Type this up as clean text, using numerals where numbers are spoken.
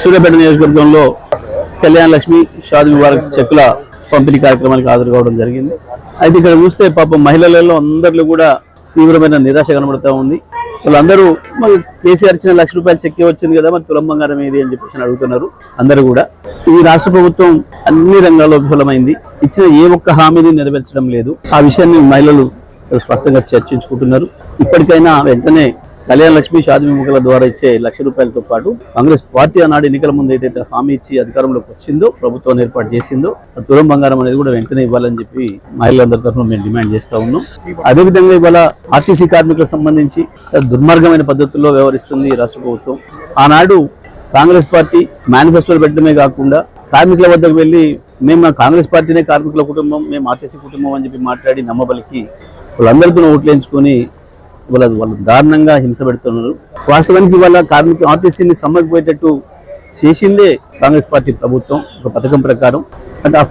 సూర్యాపేట నియోజకవర్గంలో కళ్యాణ లక్ష్మి షాదీ ముబారక్ చెక్కుల పంపిణీ కార్యక్రమానికి హాజరు కావడం జరిగింది. అయితే ఇక్కడ చూస్తే పాపం మహిళలలో అందరిలో కూడా తీవ్రమైన నిరాశ కనబడుతూ ఉంది. వాళ్ళందరూ మరి కేసీఆర్ ఇచ్చిన ₹1,00,000 చెక్ వచ్చింది కదా, మరి తులం బంగారం ఏది అని చెప్పేసి అడుగుతున్నారు. అందరూ కూడా ఈ రాష్ట్ర ప్రభుత్వం అన్ని రంగాల్లో విఫలమైంది, ఇచ్చిన ఏ ఒక్క హామీని నెరవేర్చడం లేదు. ఆ విషయాన్ని మహిళలు స్పష్టంగా చర్చించుకుంటున్నారు. ఇప్పటికైనా వెంటనే కళ్యాణ లక్ష్మి షాదీ ముబారక్ల ద్వారా ఇచ్చే ₹1,00,000తో పాటు కాంగ్రెస్ పార్టీ ఆనాడు ఎన్నికల ముందు ఏదైతే హామీ ఇచ్చి అధికారంలోకి వచ్చిందో, ప్రభుత్వం ఏర్పాటు చేసిందో, ఆ తులం బంగారం అనేది కూడా వెంటనే ఇవ్వాలని చెప్పి మహిళలందరి తరఫున మేము డిమాండ్ చేస్తా ఉన్నాం. అదేవిధంగా ఇవాళ ఆర్టీసీ కార్మికులకు సంబంధించి దుర్మార్గమైన పద్ధతుల్లో వ్యవహరిస్తుంది ఈ రాష్ట్ర ప్రభుత్వం. ఆనాడు కాంగ్రెస్ పార్టీ మేనిఫెస్టోలు పెట్టడమే కాకుండా కార్మికుల వద్దకు వెళ్ళి మేము కాంగ్రెస్ పార్టీనే కార్మికుల కుటుంబం, మేము ఆర్టీసీ కుటుంబం అని చెప్పి మాట్లాడి నమ్మబలికి వాళ్ళందరికీ ఓట్లు వేయించుకొని వాళ్ళు దారుణంగా హింస పెడుతున్నారు. వాస్తవానికి వాళ్ళ కార్మిక ఆర్టీసీని సమ్మగిపోయేటట్టు చేసిందే కాంగ్రెస్ పార్టీ ప్రభుత్వం ఒక పథకం ప్రకారం. అంటే